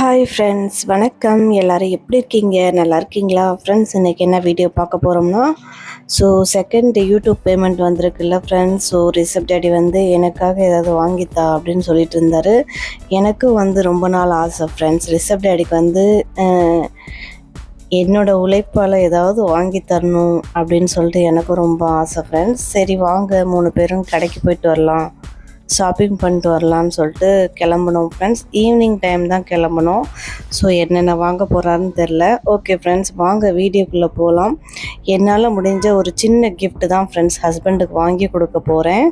Hi friends, வணக்கம். எல்லோரும் எப்படி இருக்கீங்க? நல்லா இருக்கீங்களா? ஃப்ரெண்ட்ஸ், இன்றைக்கி என்ன வீடியோ பார்க்க போகிறோம்னா, செகண்ட் யூடியூப் பேமெண்ட் வந்திருக்குல்ல ஃப்ரெண்ட்ஸ். ரிஷப் டேடி எனக்காக ஏதாவது வாங்கித்தா அப்படின்னு சொல்லிட்டு இருந்தார். எனக்கும் ரொம்ப நாள் ஆசை ஃப்ரெண்ட்ஸ். ரிஷப் டேடிக்கு என்னோடய உழைப்பால் ஏதாவது வாங்கி தரணும் அப்படின்னு சொல்லிட்டு எனக்கும் ரொம்ப ஆசை ஃப்ரெண்ட்ஸ். சரி வாங்க 3 பேரும் கடைக்கு போயிட்டு வரலாம், ஷாப்பிங் பண்ணிட்டு வரலான்னு சொல்லிட்டு கிளம்புனோம் ஃப்ரெண்ட்ஸ். ஈவினிங் டைம் தான் கிளம்புனோம். என்னென்ன வாங்க போகிறாருன்னு தெரில. ஓகே ஃப்ரெண்ட்ஸ், வாங்க வீடியோக்குள்ளே போகலாம். என்னால் முடிஞ்ச ஒரு சின்ன கிஃப்ட் தான் ஃப்ரெண்ட்ஸ் ஹஸ்பண்டுக்கு வாங்கி கொடுக்க போகிறேன்.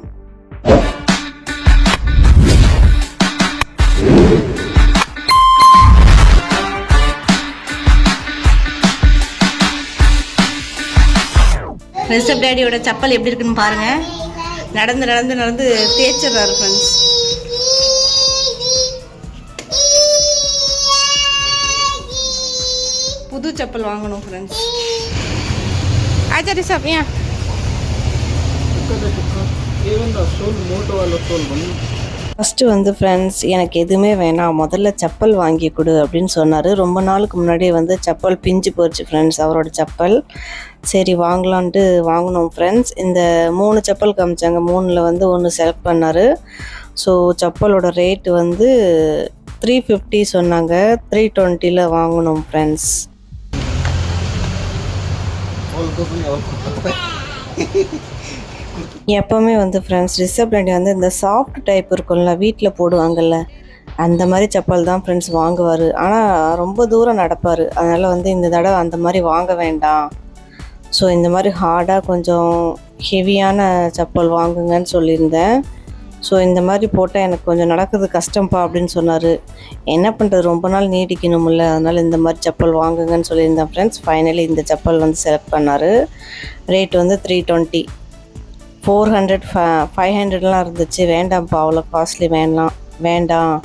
ரிஷப் டேடியோட செப்பல் எப்படி இருக்குன்னு பாருங்கள். நடந்து நடந்து நடந்து தேய்ச்சிடுறாரு ஃப்ரெண்ட்ஸ். புது செப்பல் வாங்கணும் ஃப்ரெண்ட்ஸ். ஆச்சா ரிஷப் ஏன் ஃபஸ்ட்டு ஃப்ரெண்ட்ஸ் எனக்கு எதுவுமே வேணாம், முதல்ல செப்பல் வாங்கி கொடு அப்படின்னு சொன்னார். ரொம்ப நாளுக்கு முன்னாடி செப்பல் பிஞ்சு போச்சு ஃப்ரெண்ட்ஸ், அவரோட செப்பல். சரி வாங்கலான்ட்டு வாங்கினோம் ஃப்ரெண்ட்ஸ். இந்த 3 செப்பல் காமிச்சாங்க, 3ல் ஒன்று செலக்ட் பண்ணார். செப்பலோட ரேட்டு 350 சொன்னாங்க. 320 வாங்கினோம் ஃப்ரெண்ட்ஸ். எப்போவுமே ஃப்ரெண்ட்ஸ் ரிஷப் டேடி இந்த சாஃப்ட் டைப் இருக்கும்ல, வீட்டில் போடுவாங்கள்ல, அந்த மாதிரி செப்பல் தான் ஃப்ரெண்ட்ஸ் வாங்குவார். ஆனால் ரொம்ப தூரம் நடப்பார். அதனால் இந்த தடவை அந்த மாதிரி வாங்க வேண்டாம், இந்த மாதிரி ஹார்டாக கொஞ்சம் ஹெவியான செப்பல் வாங்குங்கன்னு சொல்லியிருந்தேன். இந்த மாதிரி போட்டால் எனக்கு கொஞ்சம் நடக்கிறது கஷ்டம்ப்பா அப்படின்னு சொன்னார். என்ன பண்ணுறது, ரொம்ப நாள் நீடிக்கணும்ல, அதனால் இந்த மாதிரி செப்பல் வாங்குங்கன்னு சொல்லியிருந்தேன் ஃப்ரெண்ட்ஸ். ஃபைனலி இந்த செப்பல் செலக்ட் பண்ணார். ரேட் 320. 400 500லாம் இருந்துச்சு. வேண்டாம்ப்பா, அவ்வளோ காஸ்ட்லி வேண்டாம்,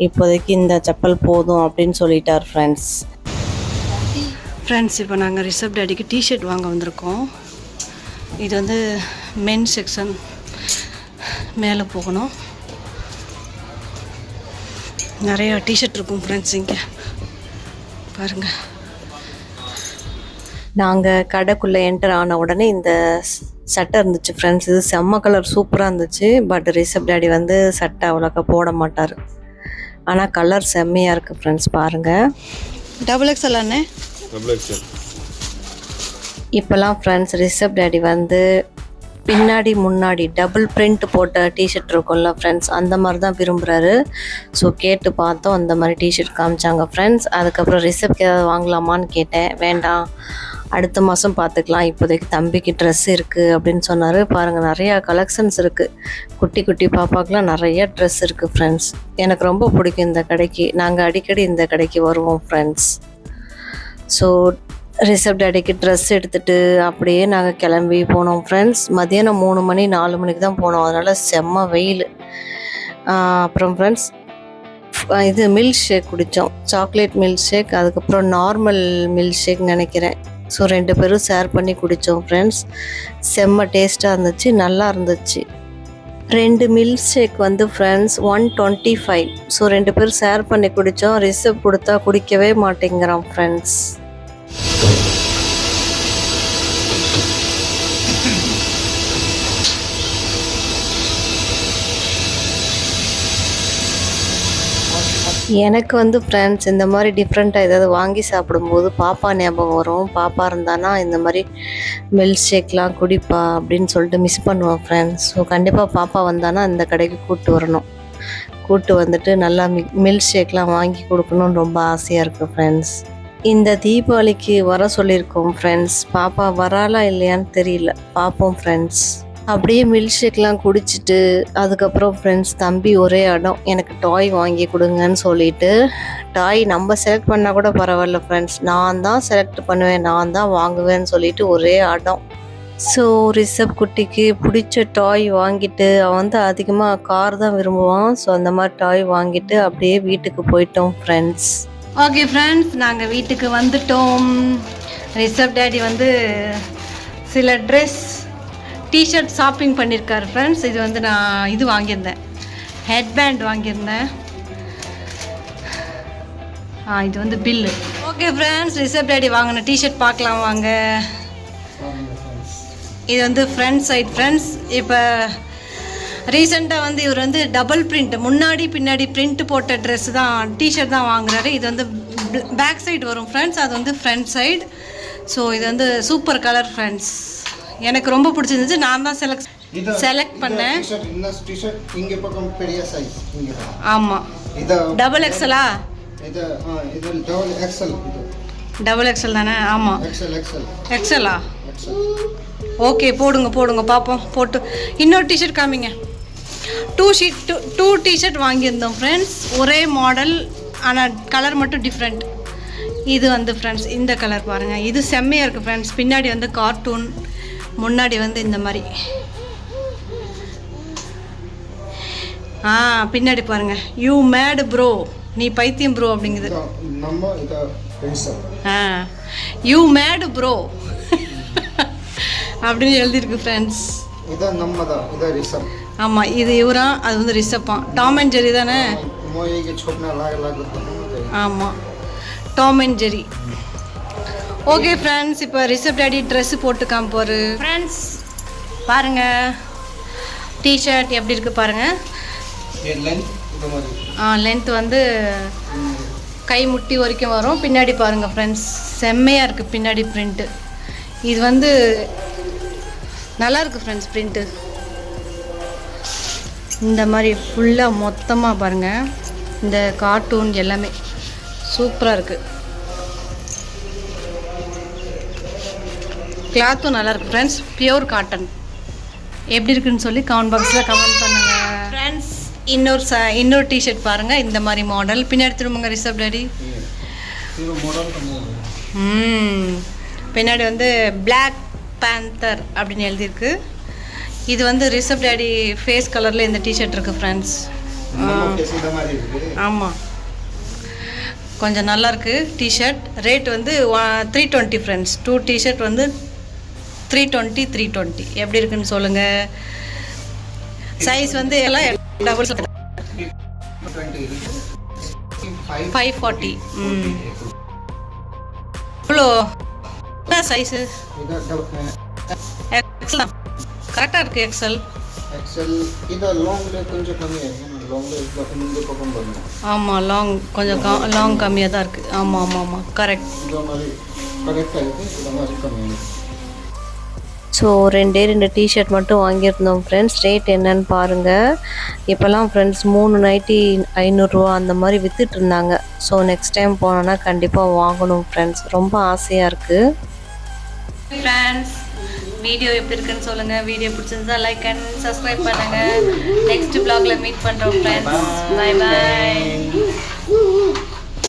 இப்போதைக்கு இந்த செப்பல் போதும் அப்படின்னு சொல்லிட்டார் ஃப்ரெண்ட்ஸ். இப்போ நாங்கள் ரிஷப் டேடிக்கு டிஷர்ட் வாங்க வந்திருக்கோம். இது மென் செக்ஷன், மேலே போகணும். நிறையா டிஷர்ட் இருக்கும் ஃப்ரெண்ட்ஸ். இங்கே பாருங்கள். நாங்கள் கடைக்குள்ளே என்டர் ஆன உடனே இந்த சட்டை இருந்துச்சு ஃப்ரெண்ட்ஸ். இது செம்ம கலர், சூப்பராக இருந்துச்சு. பட் ரிஷப் டேடி சட்டை அவ்வளோக்கா போட மாட்டார். ஆனால் கலர் செம்மையாக இருக்குது ஃப்ரெண்ட்ஸ். பாருங்கள். XXL அண்ணே. இப்போலாம் ஃப்ரெண்ட்ஸ் ரிஷப் டேடி பின்னாடி முன்னாடி டபுள் பிரிண்ட் போட்ட டிஷர்ட் இருக்கும்ல ஃப்ரெண்ட்ஸ், அந்த மாதிரி தான் விரும்புகிறாரு. கேட்டு பார்த்தோம், அந்த மாதிரி டிஷர்ட் காமிச்சாங்க ஃப்ரெண்ட்ஸ். அதுக்கப்புறம் ரிஷப்க்கு ஏதாவது வாங்கலாமான்னு கேட்டேன். வேண்டாம், அடுத்த மாதம் பார்த்துக்கலாம், இப்போதைக்கு தம்பிக்கு ட்ரெஸ் இருக்குது அப்படின்னு சொன்னார். பாருங்கள், நிறையா கலெக்ஷன்ஸ் இருக்குது. குட்டி குட்டி பாப்பாக்கெலாம் நிறையா ட்ரெஸ் இருக்குது ஃப்ரெண்ட்ஸ். எனக்கு ரொம்ப பிடிக்கும் இந்த கடைக்கு. நாங்கள் அடிக்கடி இந்த கடைக்கு வருவோம் ஃப்ரெண்ட்ஸ். ரிஷப் டேடிக்கு ட்ரெஸ் எடுத்துகிட்டு அப்படியே நாங்கள் கிளம்பி போனோம் ஃப்ரெண்ட்ஸ். மதியானம் 3 மணி 4 மணிக்கு தான் போனோம், அதனால் செம்ம வெயில். அப்புறம் ஃப்ரெண்ட்ஸ் இது மில்க் ஷேக் குடித்தோம், சாக்லேட் மில்க் ஷேக், அதுக்கப்புறம் நார்மல் மில்க் ஷேக் நினைக்கிறேன். 2 பேரும் ஷேர் பண்ணி குடித்தோம் ஃப்ரெண்ட்ஸ். செம்ம டேஸ்ட்டாக இருந்துச்சு, நல்லா இருந்துச்சு. 2 மில்க் ஷேக் ஃப்ரெண்ட்ஸ் 125. 2 பேரும் ஷேர் பண்ணி குடித்தோம். ரிஷப் கொடுத்தா குடிக்கவே மாட்டேங்கிறான் ஃப்ரெண்ட்ஸ். எனக்கு ஃப்ரெண்ட்ஸ் இந்த மாதிரி டிஃப்ரெண்ட்டாக ஏதாவது வாங்கி சாப்பிடும்போது பாப்பா ஞாபகம் வரும். பாப்பா இருந்தானா இந்த மாதிரி மில்க் ஷேக்லாம் குடிப்பா அப்படின்னு சொல்லிட்டு மிஸ் பண்ணுவேன் ஃப்ரெண்ட்ஸ். கண்டிப்பாக பாப்பா வந்தானா இந்த கடைக்கு கூப்பிட்டு வந்துட்டு நல்லா மில்க் ஷேக்லாம் வாங்கி கொடுக்கணுன்னு ரொம்ப ஆசையாக இருக்குது ஃப்ரெண்ட்ஸ். இந்த தீபாவளிக்கு வர சொல்லியிருக்கோம் ஃப்ரெண்ட்ஸ். பாப்பா வராலா இல்லையான்னு தெரியல, பார்ப்போம் ஃப்ரெண்ட்ஸ். அப்படியே மில்க் ஷேக்லாம் குடிச்சிட்டு அதுக்கப்புறம் ஃப்ரெண்ட்ஸ் தம்பி ஒரே இடம், எனக்கு டாய் வாங்கி கொடுங்கன்னு சொல்லிட்டு. டாய் நம்ம செலக்ட் பண்ணால் கூட பரவாயில்ல ஃப்ரெண்ட்ஸ், நான் தான் செலக்ட் பண்ணுவேன், நான் தான் வாங்குவேன்னு சொல்லிட்டு ஒரே இடம். ரிஷப் குட்டிக்கு பிடிச்ச டாய் வாங்கிட்டு, அவன் அதிகமாக கார் தான் விரும்புவான். அந்த மாதிரி டாய் வாங்கிட்டு அப்படியே வீட்டுக்கு போயிட்டோம் ஃப்ரெண்ட்ஸ். ஓகே ஃப்ரெண்ட்ஸ், நாங்கள் வீட்டுக்கு வந்துட்டோம். ரிஷப் டேடி சில ட்ரெஸ் டிஷர்ட் ஷாப்பிங் பண்ணியிருக்காரு ஃப்ரெண்ட்ஸ். இது நான் வாங்கியிருந்தேன், ஹெட்பேண்ட் வாங்கியிருந்தேன். இது வந்து bill. Okay friends, Rishabh daddy வாங்கின டிஷர்ட் பார்க்கலாம் வாங்க. இது வந்து ஃப்ரண்ட் சைட் ஃப்ரெண்ட்ஸ். இப்போ ரீசெண்டாக வந்து இவர் வந்து டபுள் பிரிண்ட், முன்னாடி பின்னாடி பிரிண்ட் போட்ட ட்ரெஸ் தான், டிஷர்ட் தான் வாங்குறாரு. இது வந்து பேக் சைடு வரும் ஃப்ரெண்ட்ஸ், அது வந்து ஃப்ரண்ட் சைடு. ஸோ இது வந்து சூப்பர் கலர் ஃப்ரெண்ட்ஸ், எனக்கு ரொம்ப பிடிச்சிருந்துச்சு. நான் தான் செலக்ட் பண்ணேன். இங்கே பக்கம் பெரிய சைஸ் இங்கே. ஆமாம், டபுள் எக்ஸலா? இது டபுள் எக்ஸல். டபுள் எக்ஸல் தானே? ஆமாம், எக்ஸலா? ஓகே, போடுங்க பார்ப்போம். போட்டு இன்னொரு டிஷர்ட் காமிங்க. டூ டிஷர்ட் வாங்கியிருந்தோம் ஃப்ரெண்ட்ஸ், ஒரே மாடல், ஆனால் கலர் மட்டும் டிஃப்ரெண்ட். இது வந்து ஃப்ரெண்ட்ஸ் இந்த கலர் பாருங்கள், இது செம்மையாக இருக்குது ஃப்ரெண்ட்ஸ். பின்னாடி வந்து கார்ட்டூன், முன்னாடி வந்து இந்த மாதிரி. பின்னாடி பாருங்கள், யூ மேட் ப்ரோ, நீ பைத்தியம் ப்ரோ அப்படிங்குது. யூ மேட் ப்ரோ அப்படின்னு எழுதியிருக்கு ஃப்ரெண்ட்ஸ். ஆமாம், இது இவரா, அது வந்து ரிஷப்பா. டாம் அண்ட் ஜெரி தானே? ஆமாம், Tom and Jerry. Okay friends, இப்போ ரிஷப் டேடி ட்ரெஸ்ஸு போட்டு காமிப்பாரு ஃப்ரெண்ட்ஸ். பாருங்கள் டிஷர்ட் எப்படி இருக்குது பாருங்கள். லென்த் வந்து கை முட்டி வரைக்கும் வரும். பின்னாடி பாருங்கள் ஃப்ரெண்ட்ஸ், செம்மையாக இருக்குது பின்னாடி பிரிண்ட்டு. இது வந்து நல்லா இருக்குது ஃப்ரெண்ட்ஸ் பிரிண்ட்டு. இந்த மாதிரி ஃபுல்லாக மொத்தமாக பாருங்கள், இந்த கார்ட்டூன் எல்லாமே சூப்பராக இருக்குது. கிளாத்தும் நல்லா இருக்குது ஃப்ரெண்ட்ஸ், பியூர் காட்டன். எப்படி இருக்குன்னு சொல்லி கமெண்ட் பாக்ஸில் கமெண்ட் பண்ணுங்கள் ஃப்ரெண்ட்ஸ். இன்னொரு டிஷர்ட் பாருங்கள், இந்த மாதிரி மாடல். பின்னாடி திரும்புங்க ரிஷப் டேடி. பின்னாடி வந்து பிளாக் பேந்தர் அப்படின்னு எழுதியிருக்கு. இது வந்து ரிஷப் டேடி ஃபேஸ் கலரில் இந்த டிஷர்ட் இருக்குது ஃப்ரெண்ட்ஸ். ஆமாம், கொஞ்சம் நல்லாயிருக்கு டிஷர்ட். ரேட் வந்து 320 ஃப்ரெண்ட்ஸ். 2 டிஷர்ட் வந்து 320. எப்படி இருக்குன்னு சொல்லுங்கள். சைஸ் வந்து எல்லாம் டபுள் 540. இவ்வளோ சைஸு எக்ஸல் கரெக்டாக இருக்குது. எக்ஸல் ஆமாம், லாங் கொஞ்சம் லாங் கம்மியாக தான் இருக்குது. ஆமாம் கரெக்ட். ஸோ 2 டிஷர்ட் மட்டும் வாங்கியிருந்தோம் ஃப்ரெண்ட்ஸ். ரேட் என்னன்னு பாருங்கள். இப்போல்லாம் ஃப்ரெண்ட்ஸ் 3 நைட்டி 500 ரூபா அந்த மாதிரி விற்றுட்டு இருந்தாங்க. ஸோ நெக்ஸ்ட் டைம் போனோன்னா கண்டிப்பாக வாங்கணும் ஃப்ரெண்ட்ஸ், ரொம்ப ஆசையாக இருக்குது ஃப்ரெண்ட்ஸ். வீடியோ எப்படி இருக்குன்னு சொல்லுங்கள். வீடியோ பிடிச்சிருந்தா லைக் அண்ட் சப்ஸ்கிரைப் பண்ணுங்கள். நெக்ஸ்ட் vlogல மீட் பண்ணுறோம் ஃப்ரெண்ட்ஸ். பை.